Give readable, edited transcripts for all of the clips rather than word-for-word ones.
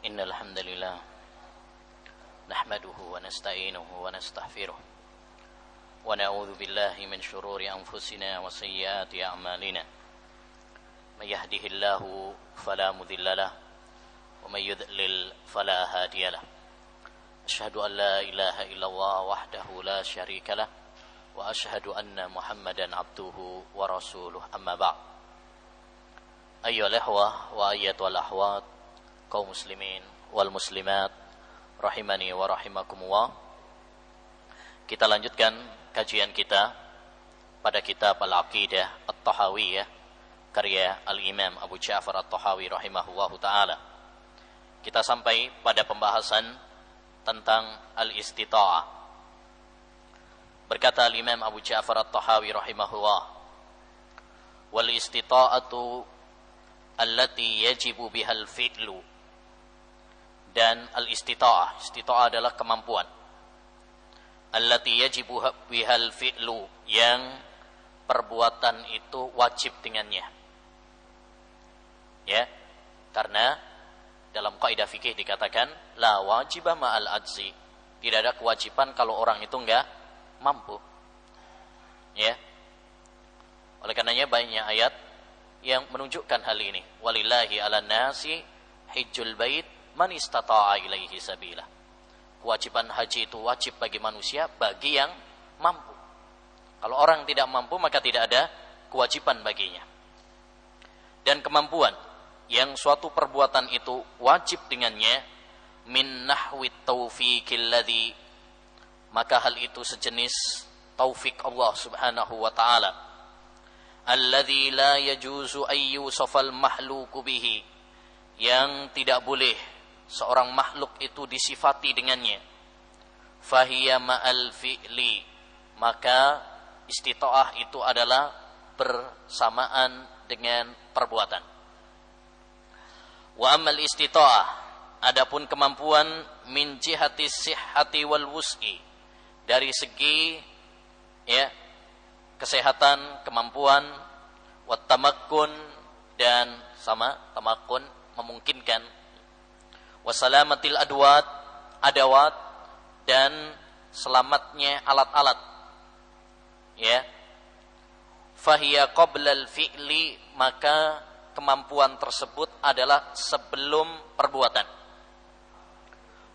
إن الحمد لله نحمده ونستعينه ونستغفره ونعوذ بالله من شرور أنفسنا وسيئات أعمالنا من يهده الله فلا مضل له ومن يضلل فلا هادي له أشهد أن لا إله إلا الله وحده لا شريك له وأشهد أن محمدا عبده ورسوله أما بعد أيها الإخوة وأيتها الأخوات kaum muslimin wal muslimat rahimani wa rahimakumullah. Kita lanjutkan kajian kita pada kitab Al-Aqidah At-Tahawiyah karya Al-Imam Abu Ja'far At-Tahawi rahimahullahu taala. Kita sampai pada pembahasan tentang al-istita'ah. Berkata Al-Imam Abu Ja'far At-Tahawi rahimahullah, wal istita'atu allati yajibu bihal fi'lu. Dan al-istita'ah, istita'ah adalah kemampuan. Allati yajibu bihal fi'lu, yang perbuatan itu wajib dengannya. Ya, karena dalam kaidah fikih dikatakan la wajibah ma'al ajzi. Tidak ada kewajiban kalau orang itu enggak mampu. Ya. Oleh karenanya banyak ayat yang menunjukkan hal ini. Walillahi 'alan nasi hijjul bait man istata'a ilaihi sabila. Kewajiban haji itu wajib bagi manusia, bagi yang mampu. Kalau orang tidak mampu maka tidak ada kewajiban baginya. Dan kemampuan yang suatu perbuatan itu wajib dengannya min nahwi taufiqil ladzi, maka hal itu sejenis taufik Allah Subhanahu wa taala. Alladzi la yajuzu ay yusafal mahluku bihi, yang tidak boleh seorang makhluk itu disifati dengannya. Fahiya ma'al fi'li, maka istita'ah itu adalah bersamaan dengan perbuatan. Wa amal istita'ah, adapun kemampuan min jihati sihhati wal wus'i, dari segi ya kesehatan, kemampuan, wat tamakkun, dan sama tamakkun memungkinkan, wasalamatil adawat, dan selamatnya alat-alat. Ya. Fahiya qablal fi'li, maka kemampuan tersebut adalah sebelum perbuatan.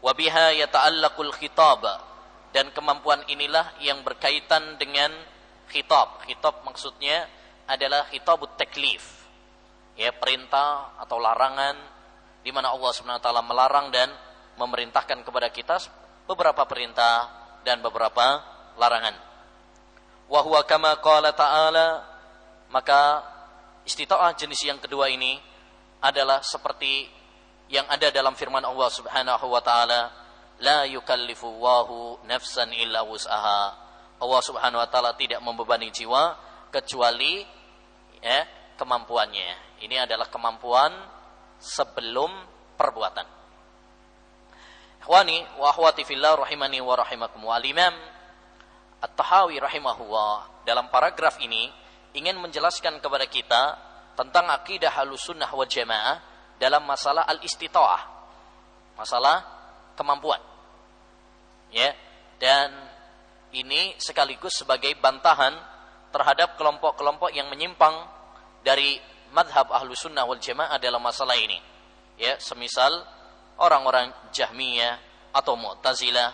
Wa biha yata'allaqul khitab, dan kemampuan inilah yang berkaitan dengan khitab. Khitab maksudnya adalah khitabut taklif. Ya, perintah atau larangan, di mana Allah Subhanahu wa taala melarang dan memerintahkan kepada kita beberapa perintah dan beberapa larangan. Wa huwa kama qala ta'ala, maka istita'ah jenis yang kedua ini adalah seperti yang ada dalam firman Allah Subhanahu wa taala, la yukallifu Allahu nafsan illa wus'aha. Allah Subhanahu wa taala tidak membebani jiwa kecuali ya kemampuannya. Ini adalah kemampuan sebelum perbuatan. Ikhwani wa akhwati fillah rahimani wa rahimakum. Al-Imam At-Tahawi rahimahullah dalam paragraf ini ingin menjelaskan kepada kita tentang akidah Ahlussunnah wal Jamaah dalam masalah al-istita'ah, masalah kemampuan. Ya, dan ini sekaligus sebagai bantahan terhadap kelompok-kelompok yang menyimpang dari madhab Ahlussunnah wal Jamaah dalam masalah ini. Ya, semisal orang-orang Jahmiyah atau Mu'tazilah,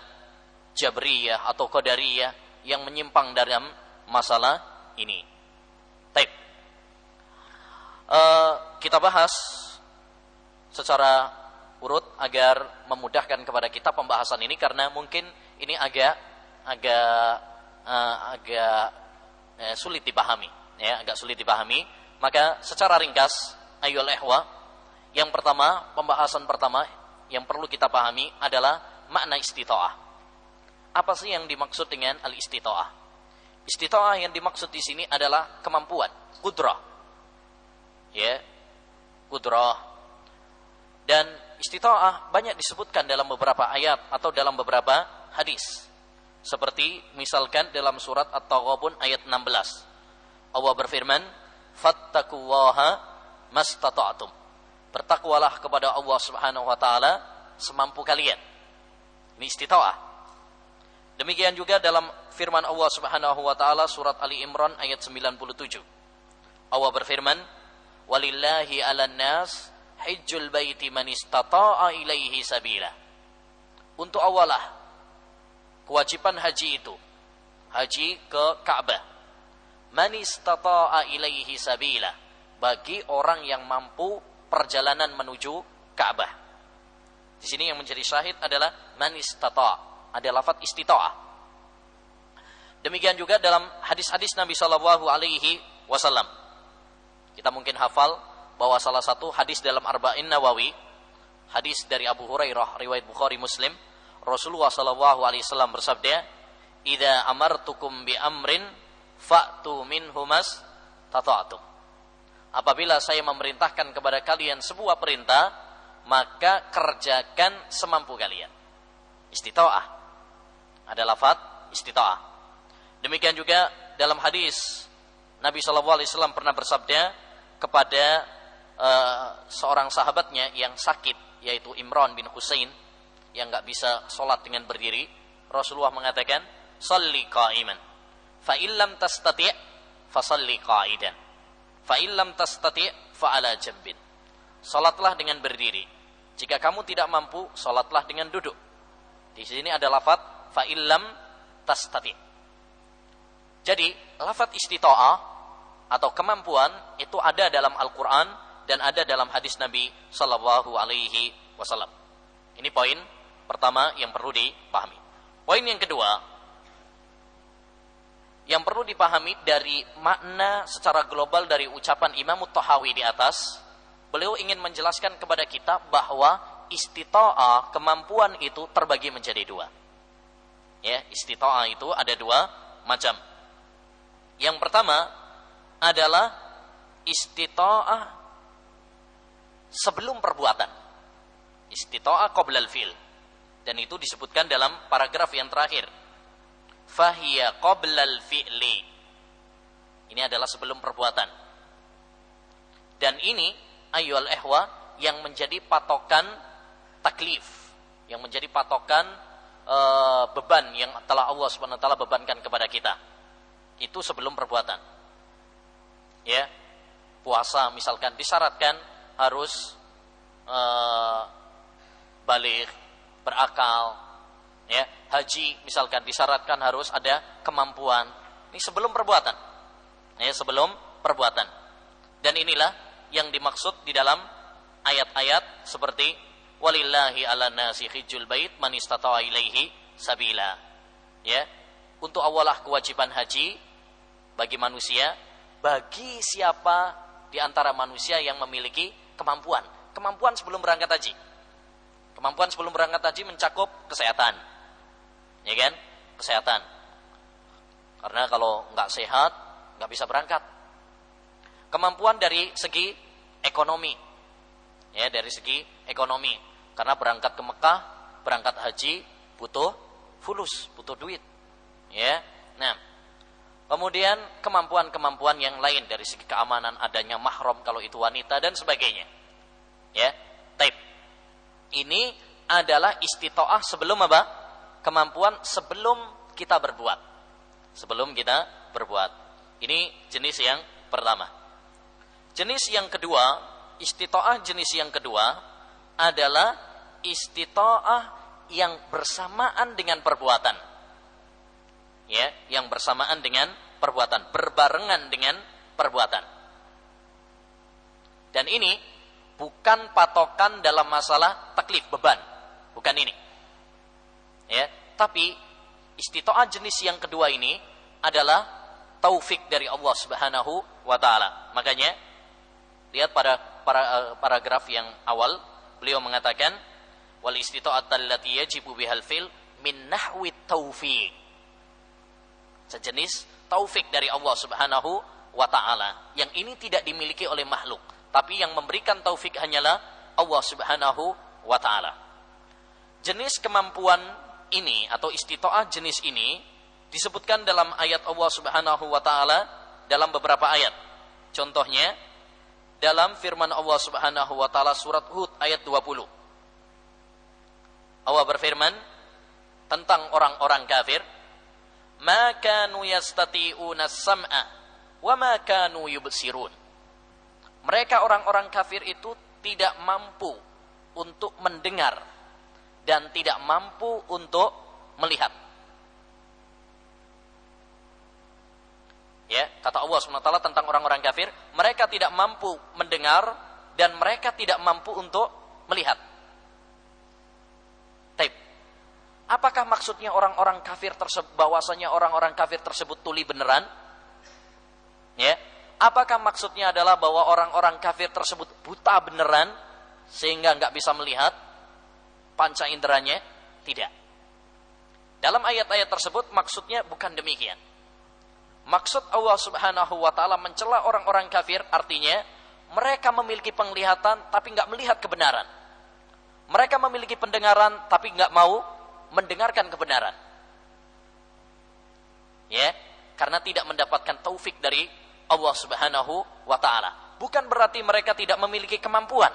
Jabriyah atau Qadariyah yang menyimpang dalam masalah ini. Baik. Kita bahas secara urut agar memudahkan kepada kita pembahasan ini, karena mungkin ini agak sulit dipahami, ya, agak sulit dipahami. Maka secara ringkas, ayyuhal ikhwah, yang pertama, pembahasan pertama yang perlu kita pahami adalah makna istita'ah. Apa sih yang dimaksud dengan al-istita'ah? Istita'ah yang dimaksud di sini adalah kemampuan, qudrah. Ya, qudrah. Dan istita'ah banyak disebutkan dalam beberapa ayat atau dalam beberapa hadis. Seperti misalkan dalam surat At-Taghabun ayat 16. Allah berfirman, fattaqullaha mastata'tum. Bertakwalah kepada Allah Subhanahu wa taala semampu kalian. Ini istita'ah. Demikian juga dalam firman Allah Subhanahu wa taala surat Ali Imran ayat 97. Allah berfirman, "Walillahi 'alan nas hajjul baiti man istata'a ilaihi sabila." Untuk Allah lah kewajiban haji itu. Haji ke Ka'bah. Man istata'a ilaihi sabila. Bagi orang yang mampu perjalanan menuju Ka'bah. Di sini yang menjadi syahid adalah man istata'. Ada lafaz istita'ah. Demikian juga dalam hadis-hadis Nabi sallallahu alaihi wasallam. Kita mungkin hafal bahwa salah satu hadis dalam Arba'in Nawawi, hadis dari Abu Hurairah riwayat Bukhari Muslim, Rasulullah sallallahu alaihi wasallam bersabda, "Idza amartukum bi amrin fa'tu minhu mastata'tum." Apabila saya memerintahkan kepada kalian sebuah perintah, maka kerjakan semampu kalian. Istita'ah. Ada lafaz istita'ah. Demikian juga dalam hadis Nabi SAW pernah bersabda kepada seorang sahabatnya yang sakit, yaitu Imran bin Husain, yang enggak bisa sholat dengan berdiri. Rasulullah mengatakan, "Shalli qa'iman, fa illam tastati' fa shalli qa'idan, fa illam tastati' fa ala jambin." Salatlah dengan berdiri. Jika kamu tidak mampu, salatlah dengan duduk. Di sini ada lafaz fa illam tastati'. Jadi, lafaz istita'ah atau kemampuan itu ada dalam Al-Qur'an dan ada dalam hadis Nabi sallallahu alaihi wasallam. Ini poin pertama yang perlu dipahami. Poin yang kedua, yang perlu dipahami dari makna secara global dari ucapan Imam Tahawi di atas, beliau ingin menjelaskan kepada kita bahwa istita'ah, kemampuan itu terbagi menjadi dua. Ya, istita'ah itu ada dua macam. Yang pertama adalah istita'ah sebelum perbuatan. Istita'ah qoblal fi'l. Dan itu disebutkan dalam paragraf yang terakhir. Fahiya qoblal fi'li. Ini adalah sebelum perbuatan. Dan ini ayyuhal ihwa yang menjadi patokan taklif, yang menjadi patokan beban yang telah Allah Subhanahu wa taala bebankan kepada kita. Itu sebelum perbuatan. Ya. Puasa misalkan disyaratkan harus baligh, berakal. Ya, haji misalkan disyaratkan harus ada kemampuan. Ini sebelum perbuatan. Ya, sebelum perbuatan. Dan inilah yang dimaksud di dalam ayat-ayat seperti walillahi 'alan nasi hijjul bait man istata'a ilaihi sabila. Ya, untuk Allah lah kewajiban haji bagi manusia, bagi siapa di antara manusia yang memiliki kemampuan. Kemampuan sebelum berangkat haji. Kemampuan sebelum berangkat haji mencakup kesehatan. Ya kan? Kesehatan. Karena kalau enggak sehat, enggak bisa berangkat. Kemampuan dari segi ekonomi. Ya, dari segi ekonomi. Karena berangkat ke Mekah, berangkat haji butuh fulus, butuh duit. Ya. Nah, kemudian kemampuan-kemampuan yang lain dari segi keamanan, adanya mahram kalau itu wanita dan sebagainya. Ya. Taib. Ini adalah istita'ah sebelum apa? Kemampuan sebelum kita berbuat. Sebelum kita berbuat. Ini jenis yang pertama. Jenis yang kedua, istita'ah jenis yang kedua adalah istita'ah yang bersamaan dengan perbuatan. Ya, yang bersamaan dengan perbuatan, berbarengan dengan perbuatan. Dan ini bukan patokan dalam masalah taklif, beban. Bukan ini. Ya, tapi istita'ah jenis yang kedua ini adalah taufik dari Allah Subhanahu wa taala. Makanya lihat pada paragraf yang awal, beliau mengatakan wal istita'atul lati yajibu bihal fil min nahwi taufiq. Sejenis taufik dari Allah Subhanahu wa taala yang ini tidak dimiliki oleh makhluk, tapi yang memberikan taufik hanyalah Allah Subhanahu wa taala. Jenis kemampuan ini atau istita'ah jenis ini disebutkan dalam ayat Allah Subhanahu wa taala dalam beberapa ayat. Contohnya dalam firman Allah Subhanahu wa taala surat Hud ayat 20. Allah berfirman tentang orang-orang kafir, "Ma kanu yastati'una sam'a wa ma kanu yubsirun." Mereka orang-orang kafir itu tidak mampu untuk mendengar dan tidak mampu untuk melihat. Ya, kata Allah SWT tentang orang-orang kafir, mereka tidak mampu mendengar dan mereka tidak mampu untuk melihat. Taib. Apakah maksudnya orang-orang kafir tersebut, bahwasanya orang-orang kafir tersebut tuli beneran? Ya. Apakah maksudnya adalah bahwa orang-orang kafir tersebut buta beneran sehingga nggak bisa melihat panca inderanya? Tidak. Dalam ayat-ayat tersebut maksudnya bukan demikian. Maksud Allah Subhanahu wa taala mencela orang-orang kafir artinya mereka memiliki penglihatan tapi nggak melihat kebenaran. Mereka memiliki pendengaran tapi nggak mau mendengarkan kebenaran. Ya, karena tidak mendapatkan taufik dari Allah Subhanahu wa taala. Bukan berarti mereka tidak memiliki kemampuan.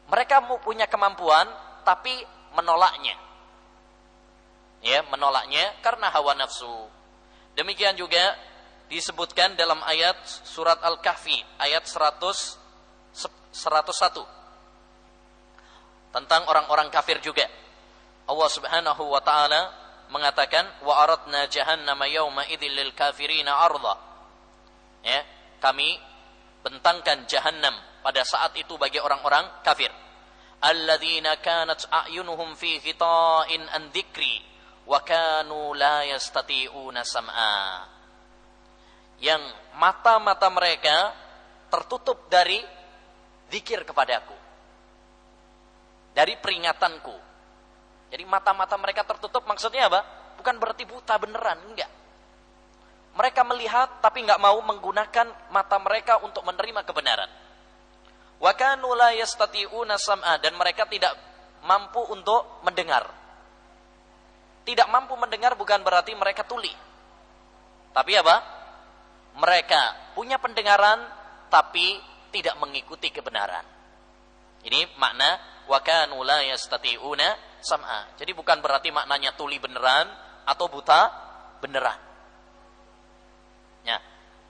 Mereka punya kemampuan tapi menolaknya. Ya, menolaknya karena hawa nafsu. Demikian juga disebutkan dalam ayat surat Al-Kahfi ayat 101 tentang orang-orang kafir juga. Allah Subhanahu wa taala mengatakan wa aradna jahannama yauma idzil lil kafirina arda. Ya, kami bentangkan jahannam pada saat itu bagi orang-orang kafir. Alladzina kanat a'yunuhum fi ghita'in an dzikri wa kanu la yastati'una sam'a. Yang mata-mata mereka tertutup dari zikir kepadaku, dari peringatanku. Jadi mata-mata mereka tertutup maksudnya apa? Bukan berarti buta beneran, enggak. Mereka melihat tapi enggak mau menggunakan mata mereka untuk menerima kebenaran. Wa kanu la yastati'una sam'a, dan mereka tidak mampu untuk mendengar. Tidak mampu mendengar bukan berarti mereka tuli. Tapi apa? Mereka punya pendengaran tapi tidak mengikuti kebenaran. Ini makna wa kanu la yastati'una sam'a. Jadi bukan berarti maknanya tuli beneran atau buta beneran. Ya.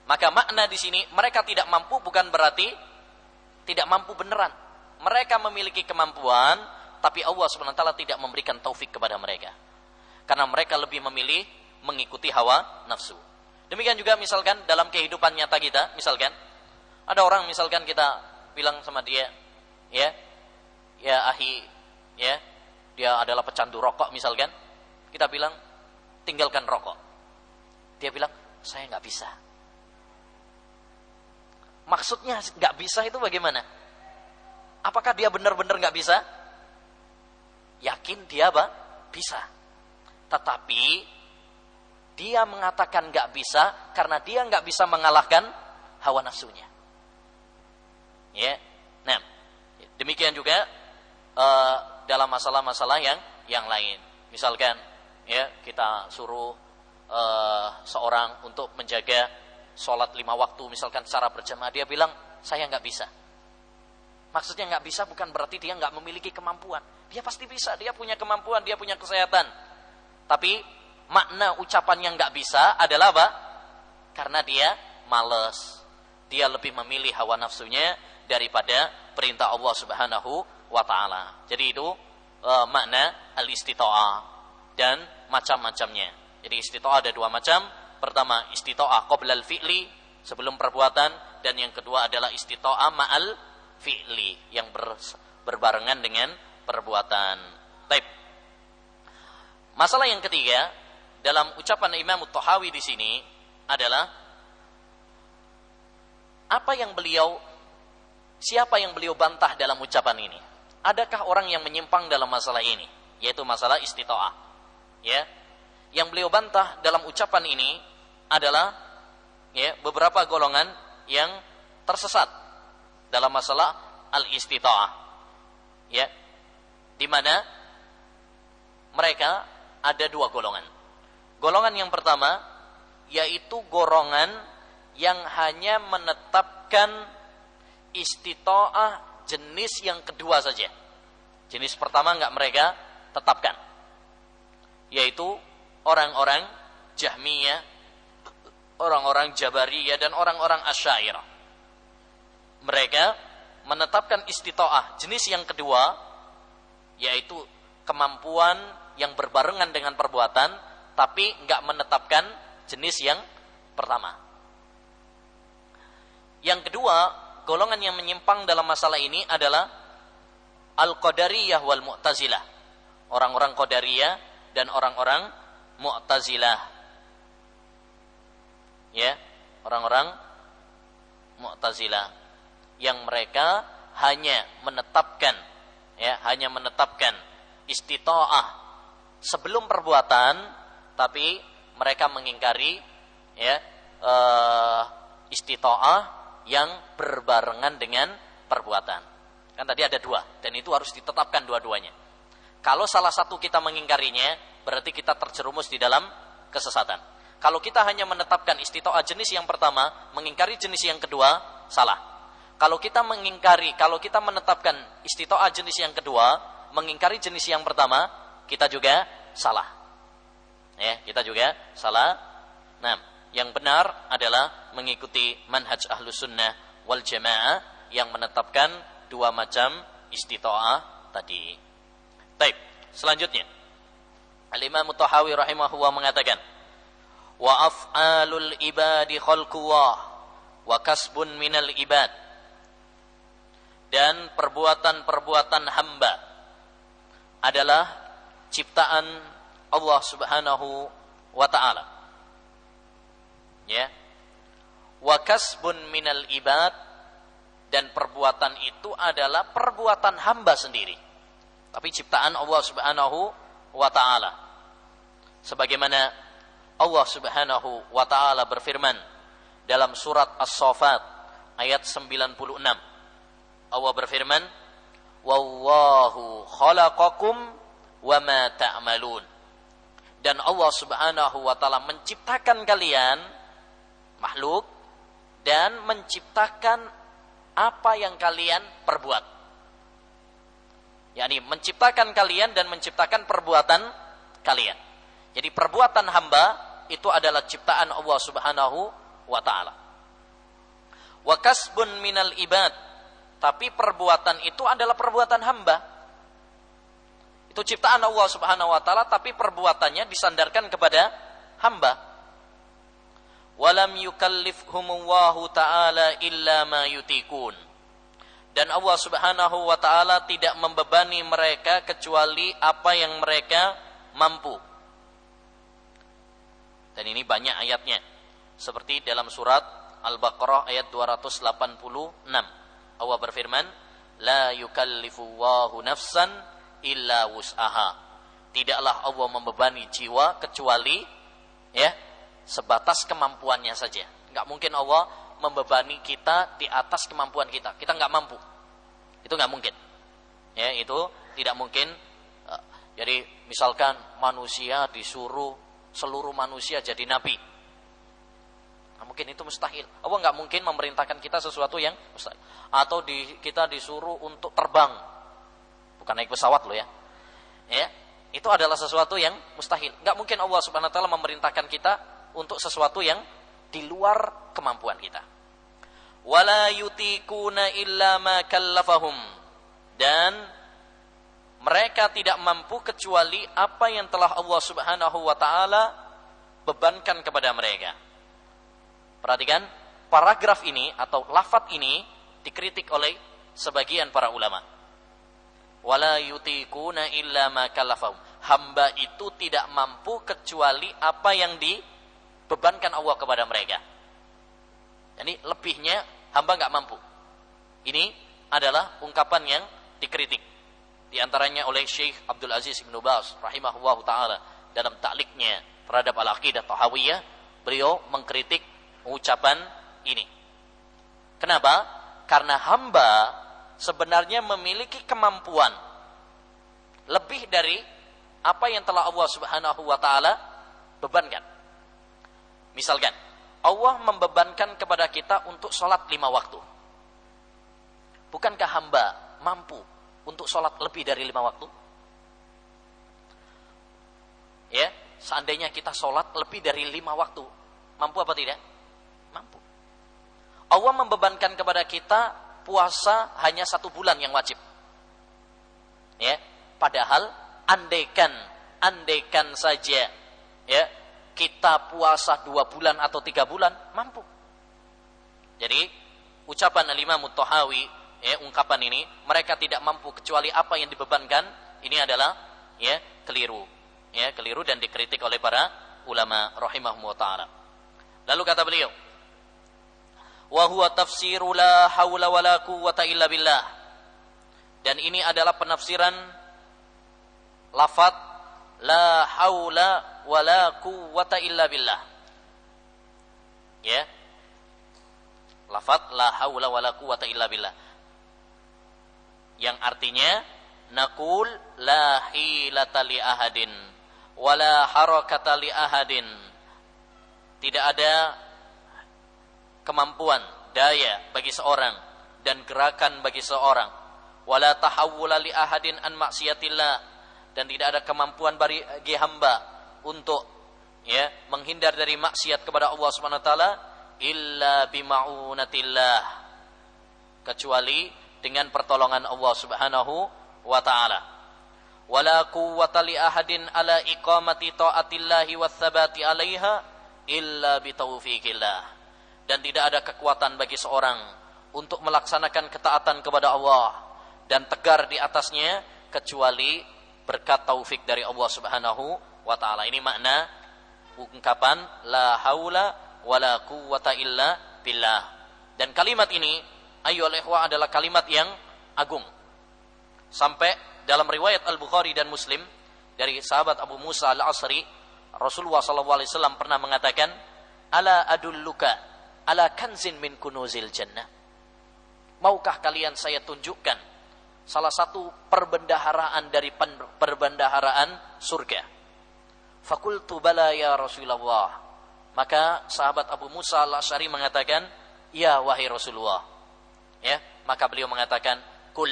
Maka makna di sini mereka tidak mampu bukan berarti tidak mampu beneran. Mereka memiliki kemampuan tapi Allah SWT tidak memberikan taufik kepada mereka. Karena mereka lebih memilih mengikuti hawa nafsu. Demikian juga misalkan dalam kehidupan nyata kita, misalkan ada orang misalkan kita bilang sama dia, ya ahi, ya dia adalah pecandu rokok misalkan, kita bilang tinggalkan rokok. Dia bilang saya nggak bisa. Maksudnya nggak bisa itu bagaimana? Apakah dia benar-benar nggak bisa? Yakin dia apa? Bisa. Tetapi dia mengatakan gak bisa karena dia gak bisa mengalahkan hawa nafsunya. Ya, nah demikian juga dalam masalah-masalah yang lain. Misalkan, ya kita suruh seorang untuk menjaga sholat 5 waktu, misalkan secara berjamaah, dia bilang saya gak bisa. Maksudnya gak bisa bukan berarti dia gak memiliki kemampuan. Dia pasti bisa, dia punya kemampuan, dia punya kesehatan. Tapi makna ucapan yang nggak bisa adalah apa? Karena dia malas. Dia lebih memilih hawa nafsunya daripada perintah Allah Subhanahu wa taala. Jadi itu makna al-istita'ah dan macam-macamnya. Jadi istita'ah ada 2 macam. Pertama istita'ah qabla al-fi'li, sebelum perbuatan, dan yang kedua adalah istita'ah ma'al fi'li, yang berbarengan dengan perbuatan. Baik. Masalah yang ketiga dalam ucapan Imam At-Tahawi di sini adalah siapa yang beliau bantah dalam ucapan ini? Adakah orang yang menyimpang dalam masalah ini, yaitu masalah istita'ah? Ya, yang beliau bantah dalam ucapan ini adalah ya beberapa golongan yang tersesat dalam masalah al-istita'ah. Ya, di mana mereka ada 2 golongan. Golongan yang pertama yaitu golongan yang hanya menetapkan istita'ah jenis yang kedua saja. Jenis pertama enggak mereka tetapkan, yaitu orang-orang Jahmiyah, orang-orang Jabariyah, dan orang-orang Asy'ariyah. Mereka menetapkan istita'ah jenis yang kedua, yaitu kemampuan yang berbarengan dengan perbuatan, tapi enggak menetapkan jenis yang pertama. Yang kedua, golongan yang menyimpang dalam masalah ini adalah Al-Qadariyah wal Mu'tazilah. Orang-orang Qadariyah dan orang-orang Mu'tazilah. Ya, orang-orang Mu'tazilah yang mereka hanya menetapkan istita'ah sebelum perbuatan, tapi mereka mengingkari istita'ah yang berbarengan dengan perbuatan. Kan tadi ada dua, dan itu harus ditetapkan dua-duanya. Kalau salah satu kita mengingkarinya, berarti kita terjerumus di dalam kesesatan. Kalau kita hanya menetapkan istita'ah jenis yang pertama, mengingkari jenis yang kedua, salah. Kalau kita menetapkan istita'ah jenis yang kedua, mengingkari jenis yang pertama, kita juga salah. Ya, kita juga salah. Nah, yang benar adalah mengikuti manhaj Ahlus Sunnah wal Jamaah yang menetapkan dua macam istita'ah tadi. Baik, selanjutnya Al-Imam Tahawi rahimahullah mengatakan, wa af'alul ibadi khalqullah wa kasbun minal ibad. Dan perbuatan-perbuatan hamba adalah ciptaan Allah Subhanahu wa ta'ala. Ya. Wa kasbun minal ibad, dan perbuatan itu adalah perbuatan hamba sendiri, tapi ciptaan Allah Subhanahu wa ta'ala. Sebagaimana Allah Subhanahu wa ta'ala berfirman dalam surat As-Saffat ayat 96. Allah berfirman, wallahu khalaqakum wa ma ta'malun. Dan Allah Subhanahu wa ta'ala menciptakan kalian makhluk dan menciptakan apa yang kalian perbuat. yakni menciptakan kalian dan menciptakan perbuatan kalian. Jadi perbuatan hamba itu adalah ciptaan Allah Subhanahu wa ta'ala. Wa kasbun minal ibad, tapi perbuatan itu adalah perbuatan hamba. Itu ciptaan Allah Subhanahu wa ta'ala, tapi perbuatannya disandarkan kepada hamba. Walam yukallifhumullahu ta'ala illa ma yutikun. Dan Allah Subhanahu wa ta'ala tidak membebani mereka kecuali apa yang mereka mampu. Dan ini banyak ayatnya. Seperti dalam surat Al-Baqarah ayat 286. Allah berfirman, la yukallifullahu nafsan illa wus'aha. Tidaklah Allah membebani jiwa kecuali sebatas kemampuannya saja. Enggak mungkin Allah membebani kita di atas kemampuan kita. Kita enggak mampu. Itu enggak mungkin. Ya, itu tidak mungkin. Jadi misalkan manusia disuruh seluruh manusia jadi nabi. Nah, mungkin itu mustahil. Allah enggak mungkin memerintahkan kita sesuatu yang mustahil. Atau kita disuruh untuk terbang. Bukan naik pesawat loh ya. Ya, itu adalah sesuatu yang mustahil. Enggak mungkin Allah Subhanahu wa taala memerintahkan kita untuk sesuatu yang di luar kemampuan kita. Wala yutikuna illa ma kallafahum. Dan mereka tidak mampu kecuali apa yang telah Allah Subhanahu wa taala bebankan kepada mereka. Perhatikan, paragraf ini atau lafaz ini dikritik oleh sebagian para ulama. Wala yutikuna illa ma kallafahum. Hamba itu tidak mampu kecuali apa yang dibebankan Allah kepada mereka. Jadi lebihnya hamba enggak mampu. Ini adalah ungkapan yang dikritik. Di antaranya oleh Syekh Abdul Aziz Ibn Baz rahimahullahu taala dalam ta'liqnya terhadap Al-Aqidah Tahawiyah, beliau mengkritik ucapan ini. Kenapa? Karena hamba sebenarnya memiliki kemampuan lebih dari apa yang telah Allah Subhanahu wa taala bebankan. Misalkan Allah membebankan kepada kita untuk sholat 5 waktu. Bukankah hamba mampu untuk sholat lebih dari 5 waktu? Ya, seandainya kita sholat lebih dari 5 waktu, mampu apa tidak? Mampu. Allah membebankan kepada kita puasa hanya 1 bulan yang wajib. Ya, padahal andaikan saja ya kita puasa 2 bulan atau 3 bulan mampu. Jadi ucapan Al-Imam At-Tahawi, ya, ungkapan ini mereka tidak mampu kecuali apa yang dibebankan, ini adalah ya keliru dan dikritik oleh para ulama rahimahumullah taala. Lalu kata beliau, wa huwa tafsiru la haula wala quwwata illa billah. Dan ini adalah penafsiran lafaz la haula wala quwwata illa billah. Ya. Lafaz la haula wala quwwata illa billah. Yang artinya naqul la hilata li ahadin wala harakata li ahadin. Tidak ada kemampuan, daya bagi seorang dan gerakan bagi seorang. Wala tahawula li ahadin an maksiatillah, dan tidak ada kemampuan bagi hamba untuk ya menghindar dari maksiat kepada Allah Subhanahu wa taala illa bima'unatillah, kecuali dengan pertolongan Allah Subhanahu wa taala. Wala quwwata li ahadin ala iqamati taatillahi watsabati 'alaiha illa bitaufiqillah, dan tidak ada kekuatan bagi seorang untuk melaksanakan ketaatan kepada Allah dan tegar di atasnya kecuali berkat taufik dari Allah Subhanahu wa taala. Ini makna ungkapan la haula wala quwwata illa billah. Dan kalimat ini ayyuhal ikhwah adalah kalimat yang agung. Sampai dalam riwayat Al-Bukhari dan Muslim dari sahabat Abu Musa Al-Asri, Rasulullah SAW pernah mengatakan, ala adulluka ala kanzin min kunuzil jannah. Maukah kalian saya tunjukkan salah satu perbendaharaan dari perbendaharaan surga? Fakultu bala ya Rasulullah. Maka sahabat Abu Musa Al-Asy'ari mengatakan, ya wahai Rasulullah. Ya, maka beliau mengatakan, kul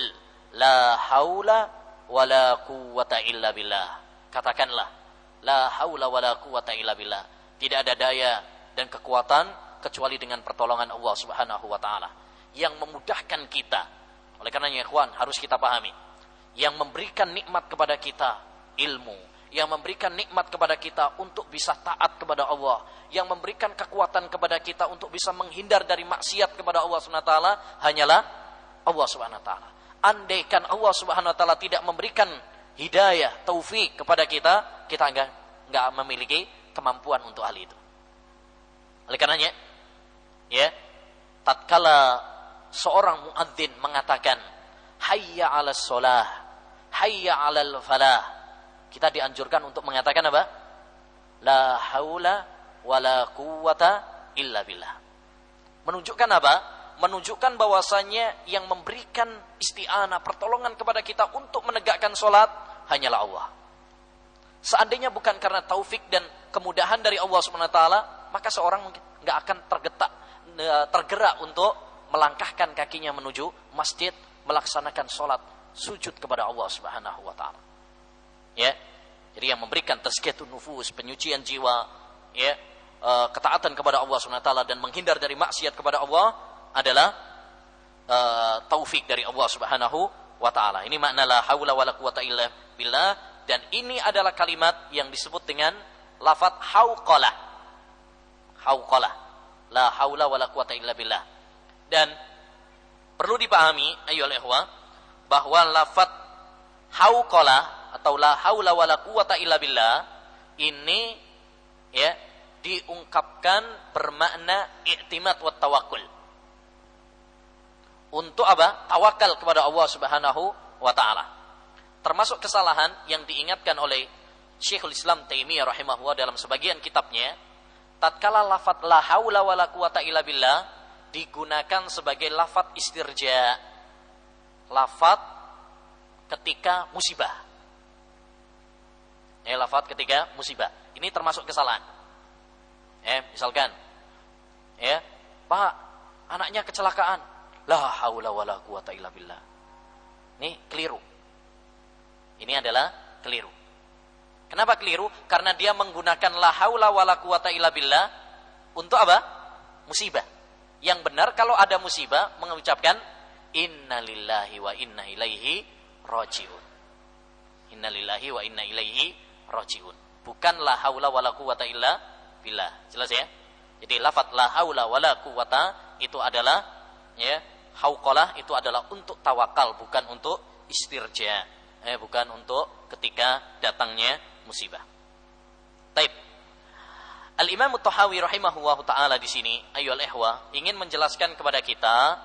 la haula wala quwwata illa billah. Katakanlah, la haula wala quwwata illa billah. Tidak ada daya dan kekuatan kecuali dengan pertolongan Allah Subhanahu wa taala yang memudahkan kita. Oleh karenanya ikhwan, harus kita pahami, yang memberikan nikmat kepada kita ilmu, yang memberikan nikmat kepada kita untuk bisa taat kepada Allah, yang memberikan kekuatan kepada kita untuk bisa menghindar dari maksiat kepada Allah Subhanahu wa taala hanyalah Allah Subhanahu wa taala. Andaikan Allah Subhanahu wa taala tidak memberikan hidayah, taufik kepada kita, kita enggak memiliki kemampuan untuk hal itu. Oleh karenanya, ya, tatkala seorang muadzin mengatakan hayya 'alas shalah, hayya 'alal falah, kita dianjurkan untuk mengatakan apa? La haula wala quwwata illa billah. Menunjukkan apa? Menunjukkan bahwasanya yang memberikan isti'anah, pertolongan kepada kita untuk menegakkan salat hanyalah Allah. Seandainya bukan karena taufik dan kemudahan dari Allah Subhanahu wa taala, maka seorang mungkin enggak akan tergerak untuk melangkahkan kakinya menuju masjid, melaksanakan salat sujud kepada Allah Subhanahu wa taala. Ya. Jadi yang memberikan tazkiyatun nufus, penyucian jiwa, ya, ketaatan kepada Allah Subhanahu wa taala dan menghindar dari maksiat kepada Allah adalah taufik dari Allah Subhanahu wa taala. Ini makna la haula wala quwwata illa billah, dan ini adalah kalimat yang disebut dengan lafaz hauqalah. Hauqalah. La haula wala quwwata illa billah. Dan perlu dipahami ayyuhal ikhwah bahwa lafaz hauqalah atau la haula wala quwwata illa billah ini ya diungkapkan bermakna i'timad wa tawakkul. Untuk apa? Tawakal kepada Allah Subhanahu wa taala. Termasuk kesalahan yang diingatkan oleh Syekhul Islam Taimiyah rahimahullah dalam sebagian kitabnya, tatkala lafaz la haula wala quwwata illa billah digunakan sebagai lafaz istirja, lafaz ketika musibah. Ya, lafaz ketika musibah. Ini termasuk kesalahan. Misalkan, ya, Pak, anaknya kecelakaan, La haula wala quwata illa billah. Ini keliru. Ini adalah keliru. Kenapa keliru? Karena dia menggunakan la haula wala quwata illa billah untuk apa? Musibah. Yang benar kalau ada musibah mengucapkan innalillahi wa inna ilaihi rajiun. Innalillahi wa inna ilaihi rajiun. Bukan la haula wala quwata illa billah. Jelas ya? Jadi lafaz la haula wala quwata itu adalah ya, hauqalah itu adalah untuk tawakal, bukan untuk istirja. Bukan untuk ketika datangnya musibah. Taib. Al-Imam At-Tahawi rahimahullahu taala di sini, ayyuhal ikhwah, ingin menjelaskan kepada kita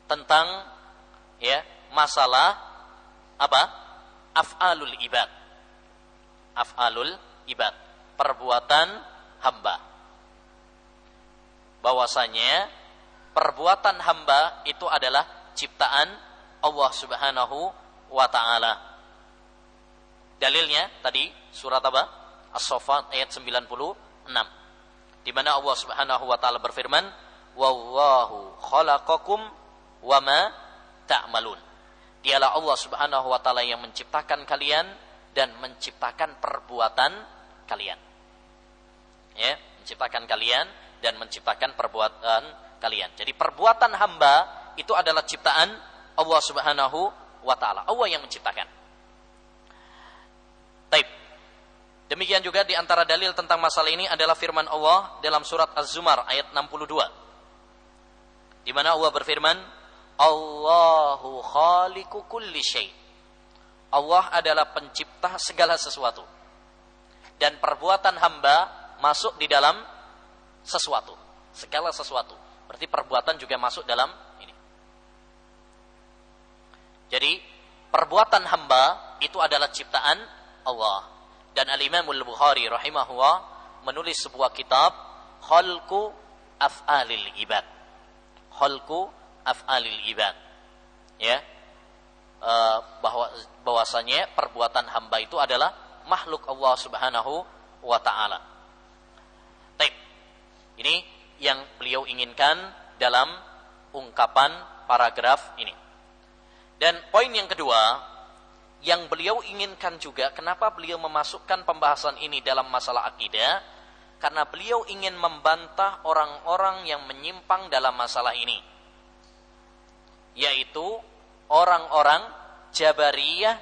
tentang ya, masalah apa? Af'alul ibad. Af'alul ibad, perbuatan hamba. Bahwasanya perbuatan hamba itu adalah ciptaan Allah Subhanahu wa taala. Dalilnya tadi surat apa? As-Saffat ayat 96. Di mana Allah Subhanahu wa taala berfirman, "Wallahu khalaqakum wama ta'malun." Dialah Allah Subhanahu wa taala yang menciptakan kalian dan menciptakan perbuatan kalian. Ya, menciptakan kalian dan menciptakan perbuatan kalian. Jadi perbuatan hamba itu adalah ciptaan Allah Subhanahu wa taala. Allah yang menciptakan. Taib. Demikian juga di antara dalil tentang masalah ini adalah firman Allah dalam surat Az-Zumar ayat 62. Di mana Allah berfirman, "Allahu khaliqu kulli syai'." Allah adalah pencipta segala sesuatu. Dan perbuatan hamba masuk di dalam sesuatu, segala sesuatu. Berarti perbuatan juga masuk dalam ini. Jadi perbuatan hamba itu adalah ciptaan Allah. Dan Al-Imamul Bukhari rahimahullah menulis sebuah kitab Khalqu Af'alil Ibad. Khalqu Af'alil Ibad. Ya. Bahwasanya perbuatan hamba itu adalah makhluk Allah Subhanahu wa taala. Baik. Ini yang beliau inginkan dalam ungkapan paragraf ini. Dan poin yang kedua yang beliau inginkan juga, kenapa beliau memasukkan pembahasan ini dalam masalah akidah? Karena beliau ingin membantah orang-orang yang menyimpang dalam masalah ini, yaitu orang-orang Jabariyah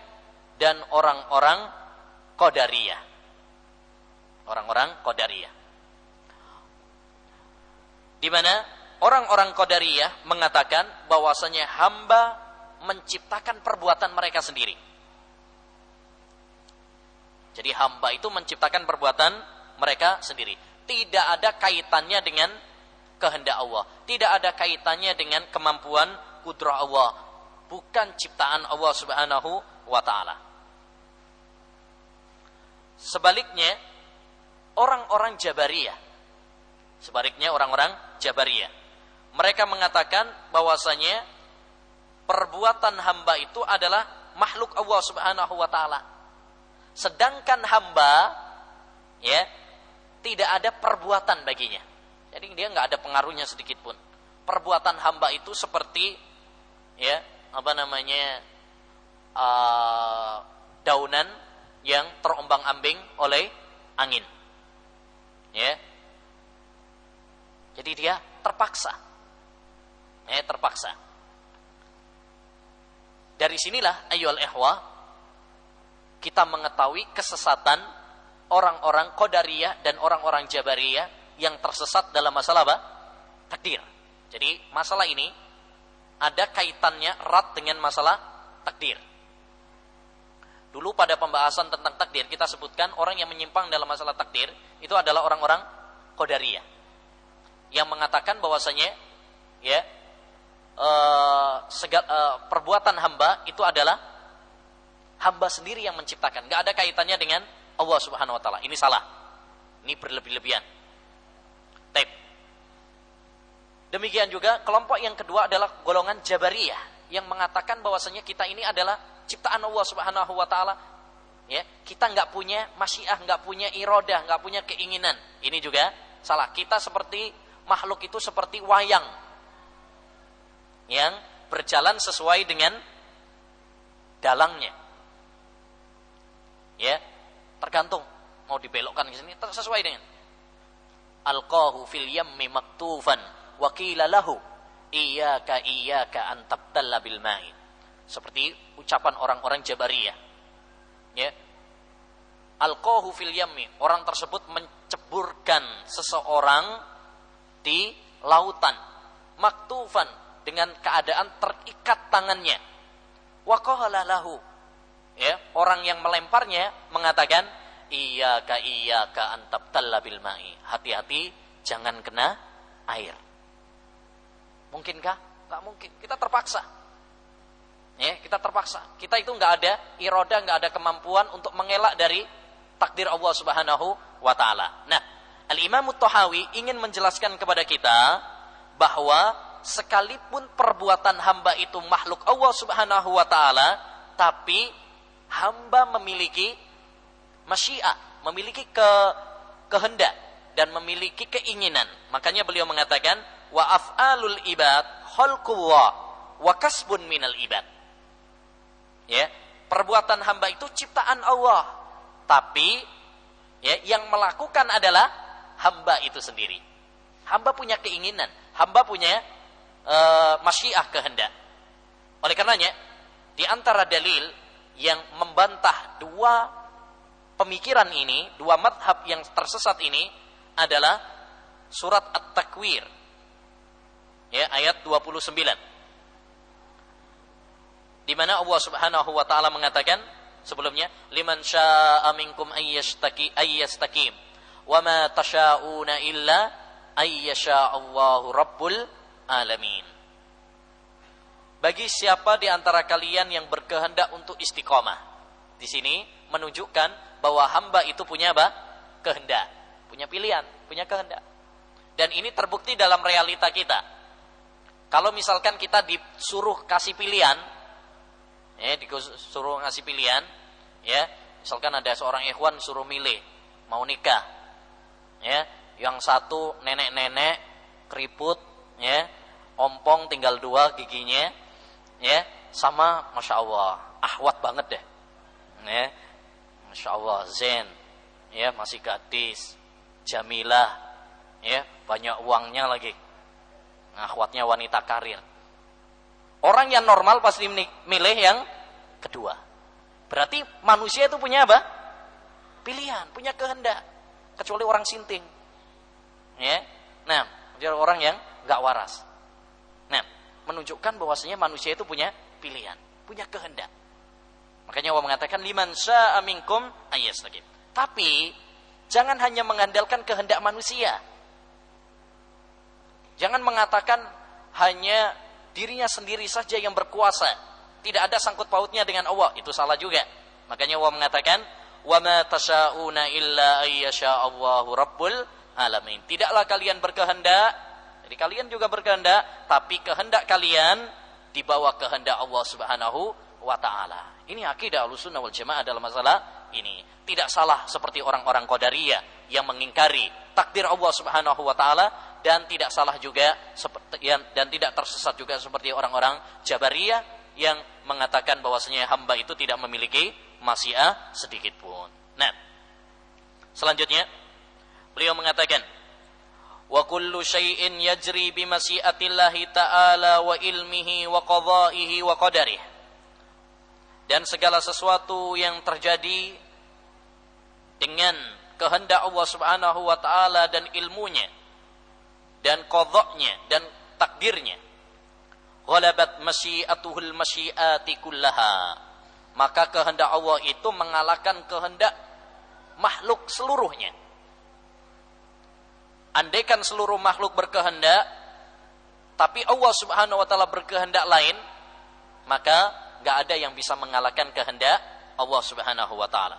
dan orang-orang Qadariyah. Orang-orang Qadariyah. Di mana orang-orang Qadariyah mengatakan bahwasanya hamba menciptakan perbuatan mereka sendiri. Jadi hamba itu menciptakan perbuatan mereka sendiri. Tidak ada kaitannya dengan kehendak Allah. Tidak ada kaitannya dengan kemampuan kudrah Allah. Bukan ciptaan Allah Subhanahu wa ta'ala. Sebaliknya, orang-orang Jabariyah. Sebaliknya orang-orang Jabariyah. Mereka mengatakan bahwasanya perbuatan hamba itu adalah makhluk Allah Subhanahu wa ta'ala. Sedangkan hamba ya tidak ada perbuatan baginya. Jadi dia nggak ada pengaruhnya sedikit pun. Perbuatan hamba itu seperti ya daunan yang terombang-ambing oleh angin. Ya. Jadi dia terpaksa. Terpaksa. Dari sinilah ayyuhal ikhwah kita mengetahui kesesatan orang-orang Qadariyah dan orang-orang Jabariyah yang tersesat dalam masalah apa? Takdir. Jadi masalah ini ada kaitannya erat dengan masalah takdir. Dulu pada pembahasan tentang takdir kita sebutkan orang yang menyimpang dalam masalah takdir itu adalah orang-orang Qadariyah yang mengatakan bahwasanya ya perbuatan hamba itu adalah hamba sendiri yang menciptakan, nggak ada kaitannya dengan Allah Subhanahu wa taala. Ini salah. Ini berlebih-lebihan. Taib. Demikian juga kelompok yang kedua adalah golongan Jabariyah yang mengatakan bahwasanya kita ini adalah ciptaan Allah Subhanahu wa taala. Ya, kita nggak punya masyiah, nggak punya iradah, nggak punya keinginan. Ini juga salah. Kita seperti makhluk itu seperti wayang. yang berjalan sesuai dengan dalangnya. Ya, tergantung mau dibelokkan ke sini sesuai dengan alqahu fil yammi maktufan wa qila lahu iyyaka an tabtalla bil ma'i. Seperti ucapan orang-orang Jabariyah. Ya. Alqahu fil yammi, orang tersebut menceburkan seseorang di lautan maktufan dengan keadaan terikat tangannya. Wa qala lahu, ya, orang yang melemparnya mengatakan iyyaka an tabtalla bil ma'i. Hati-hati jangan kena air. Mungkinkah? Enggak mungkin. Kita terpaksa. Ya, kita terpaksa. Kita itu enggak ada iroda, enggak ada kemampuan untuk mengelak dari takdir Allah Subhanahu wa taala. Nah, Al-Imam At-Tahawi ingin menjelaskan kepada kita bahwa sekalipun perbuatan hamba itu makhluk Allah Subhanahu wa taala, tapi hamba memiliki masyiah, memiliki kehendak dan memiliki keinginan. Makanya beliau mengatakan wa af'alul ibad khalqullah wa kasbun minal ibad. Ya, perbuatan hamba itu ciptaan Allah, tapi ya yang melakukan adalah hamba itu sendiri. Hamba punya keinginan, hamba punya masyiah, kehendak. Oleh karenanya, di antara dalil yang membantah dua pemikiran ini, dua madhab yang tersesat ini adalah surat At-Takwir, ya, ayat 29, di mana Allah Subhanahu wa taala mengatakan sebelumnya, liman syaa'a minkum ayyastaqim wa ma tasyauna illa ayyasha'allahu rabbul alamin. Bagi siapa di antara kalian yang berkehendak untuk istiqomah. Di sini menunjukkan bahwa hamba itu punya apa? Kehendak, punya pilihan, punya kehendak. Dan ini terbukti dalam realita kita. Kalau misalkan kita disuruh kasih pilihan, ya, disuruh ngasih pilihan, ya, misalkan ada seorang ikhwan suruh milih mau nikah, ya, yang satu nenek-nenek keriput, ya, ompong tinggal 2 giginya, ya, sama masya Allah ahwat banget deh, ya, masya Allah zen, ya, masih gadis, jamilah, ya, banyak uangnya lagi, ahwatnya wanita karir. Orang yang normal pasti milih yang kedua. Berarti manusia itu punya apa? Pilihan, punya kehendak. Kecuali orang sinting, ya. Nah, jadi orang yang nggak waras. Nah, menunjukkan bahwasanya manusia itu punya pilihan, punya kehendak. Makanya Allah mengatakan liman syaa'a minkum ayyastaqim. Tapi jangan hanya mengandalkan kehendak manusia. Jangan mengatakan hanya dirinya sendiri saja yang berkuasa, tidak ada sangkut pautnya dengan Allah. Itu salah juga. Makanya Allah mengatakan wa ma tasyauna illa ayyasha'allahu rabbul alamin. Tidaklah kalian berkehendak, jadi kalian juga berkehendak, tapi kehendak kalian di bawah kehendak Allah Subhanahu wa taala. Ini akidah Ahlussunnah wal Jamaah dalam masalah ini. Tidak salah seperti orang-orang Qadariyah yang mengingkari takdir Allah Subhanahu wa taala, dan tidak salah juga dan tidak tersesat juga seperti orang-orang Jabariyah yang mengatakan bahwasanya hamba itu tidak memiliki masyiah sedikit pun. Nah, selanjutnya beliau mengatakan wa kullu syai'in yajri bi masyiatillahi ta'ala wa ilmihi wa qadha'ihi wa qadarihi. Dan segala sesuatu yang terjadi dengan kehendak Allah Subhanahu wa taala dan ilmunya dan qadha'nya dan takdirnya, ghalabat masyiatuhul masyiati kullaha, maka kehendak Allah itu mengalahkan kehendak makhluk seluruhnya. Andaikan seluruh makhluk berkehendak tapi Allah Subhanahu wa taala berkehendak lain, maka enggak ada yang bisa mengalahkan kehendak Allah Subhanahu wa taala.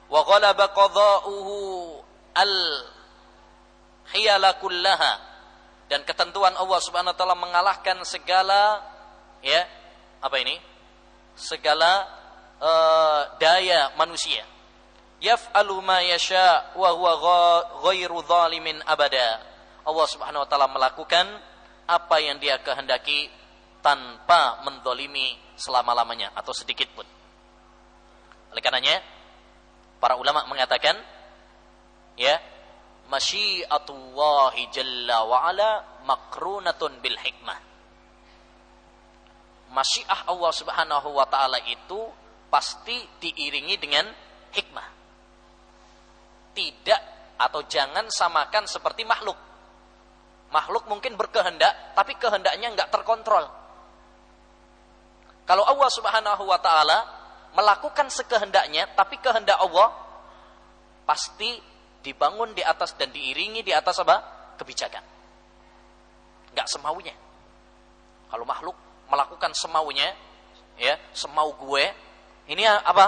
Wa ghalaba qadha'uhu al-khiyala kullaha, dan ketentuan Allah Subhanahu wa taala mengalahkan segala, ya, apa ini? Segala daya manusia. Yaf'alu ma yasha wa huwa ghairu zalimin abada. Allah Subhanahu wa taala melakukan apa yang Dia kehendaki tanpa mendolimi selama-lamanya atau sedikit pun. Oleh karenanya para ulama mengatakan, ya, masyiatullahi jalla wa ala makrunatun bil hikmah. Masyiah Allah Subhanahu wa taala itu pasti diiringi dengan hikmah. Tidak atau jangan samakan seperti makhluk. Makhluk mungkin berkehendak, tapi kehendaknya enggak terkontrol. Kalau Allah Subhanahu wa taala melakukan sekehendaknya, tapi kehendak Allah pasti dibangun di atas dan diiringi di atas apa? Kebijakan. Enggak semaunya. Kalau makhluk melakukan semaunya, ya, semau gue, ini apa?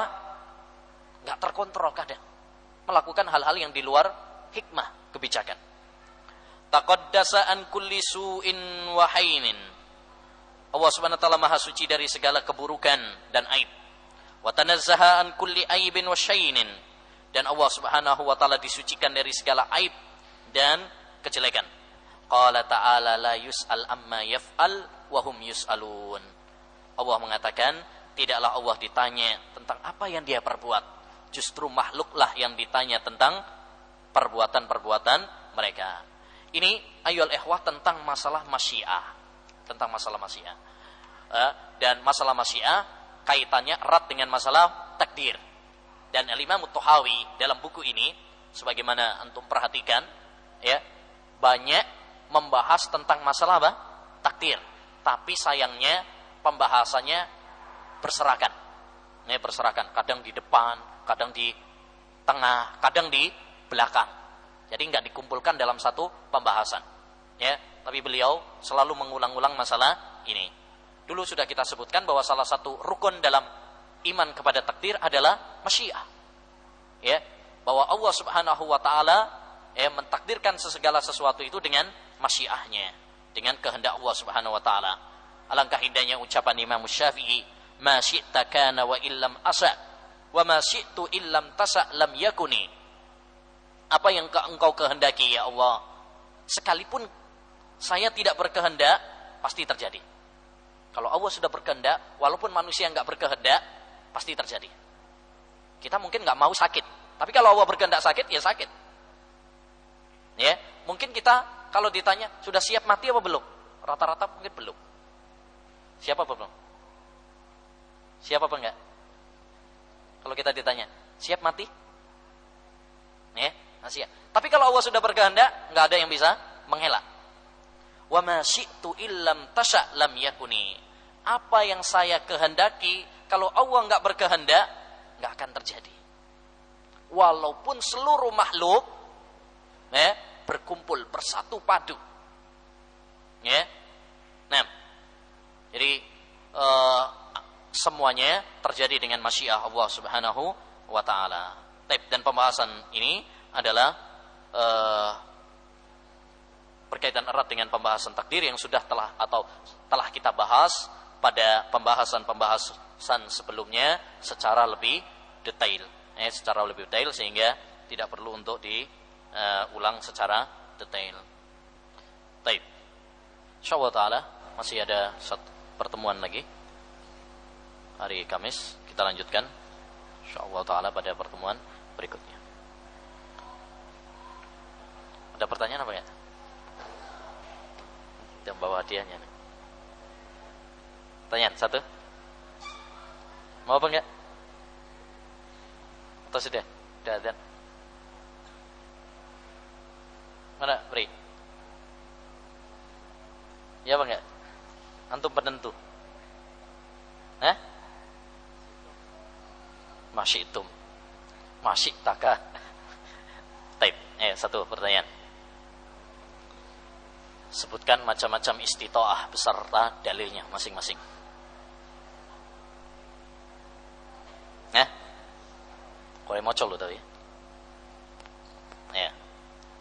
Enggak terkontrol kadang. Melakukan hal-hal yang di luar hikmah, kebijakan. Taqaddasa an kulli su'in wa hainin. Allah Subhanahu wa taala Maha suci dari segala keburukan dan aib. Wa tanazzaha an kulli aibin wa syainin. Dan Allah Subhanahu wa taala disucikan dari segala aib dan kejelekan. Qala ta'ala la yus'al amma yaf'al wa hum yus'alun. Allah mengatakan, tidaklah Allah ditanya tentang apa yang dia perbuat. Justru makhluklah yang ditanya tentang perbuatan-perbuatan mereka. Ini ayol ikhwah tentang masalah masyiah. Tentang masalah masyiah. Dan masalah masyiah kaitannya erat dengan masalah takdir. Dan Al-Imam At-Tahawi dalam buku ini, sebagaimana antum perhatikan, ya, banyak membahas tentang masalah apa? Takdir. Tapi sayangnya pembahasannya berserakan. Ini berserakan, kadang di depan, kadang di tengah, kadang di belakang. Jadi enggak dikumpulkan dalam satu pembahasan. Ya, tapi beliau selalu mengulang-ulang masalah ini. Dulu sudah kita sebutkan bahwa salah satu rukun dalam iman kepada takdir adalah masyiah. Ya, bahwa Allah Subhanahu wa taala mentakdirkan segala sesuatu itu dengan masyiahnya, dengan kehendak Allah Subhanahu wa taala. Alangkah indahnya ucapan Imam Syafi'i, "Ma syi'ta kana wa illam asa, wa ma syi'tu illam tasa lam yakuni." Apa yang engkau kehendaki ya Allah, sekalipun saya tidak berkehendak, pasti terjadi. Kalau Allah sudah berkehendak, walaupun manusia enggak berkehendak, pasti terjadi. Kita mungkin enggak mau sakit, tapi kalau Allah berkehendak sakit, ya sakit. Ya, mungkin kita kalau ditanya sudah siap mati apa belum? Rata-rata mungkin belum. Siapa apa belum? Siapa apa enggak? Kalau kita ditanya, siap mati? Ya, masih ya. Tapi kalau Allah sudah berkehendak, enggak ada yang bisa mengelak. Wa ma syi'tu illam tasha lam yakuni. Apa yang saya kehendaki, kalau Allah enggak berkehendak, enggak akan terjadi. Walaupun seluruh makhluk berkumpul, bersatu padu. Ya. Nah, jadi semuanya terjadi dengan masyiah Allah Subhanahu wa taala. Dan pembahasan ini adalah berkaitan erat dengan pembahasan takdir yang telah kita bahas pada pembahasan sebelumnya secara lebih detail, sehingga tidak perlu untuk diulang secara detail. Baik, insyaallah taala masih ada satu pertemuan lagi hari Kamis, kita lanjutkan insyaallah taala pada pertemuan berikutnya. Ada pertanyaan apa ya? Yang bawa hadiahnya nih. Pertanyaan satu. Mau apa enggak? Atau sudah? Sudah azan. Mana, Bri? Ya apa enggak? Antum penentu. Hah? Masyi'tum. Masyi'taka. Taib. Satu pertanyaan. Sebutkan macam-macam istita'ah beserta dalilnya masing-masing. Kau yang mocol lo tadi. Ya.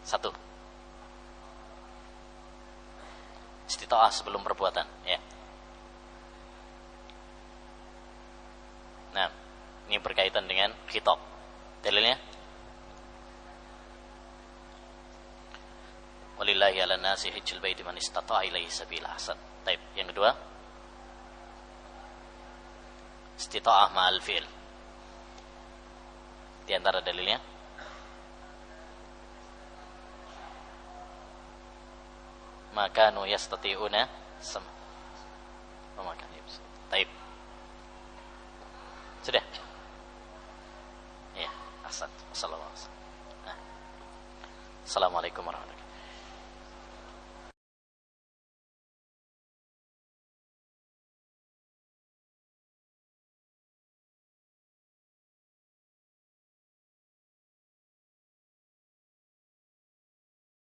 Satu. Istita'ah sebelum perbuatan. Ya. Nah, ini berkaitan dengan khitab. Dalilnya? Walillahi ala nasi hijjul baiti man istata'a ilaihi sabila. Baik, yang kedua. istita'ah ma'al fi'il. Di antara dalilnya maka nu yastati'una sama. Maka taib. Sudah. Ya, ahsan. Assalamualaikum warahmatullahi wabarakatuh.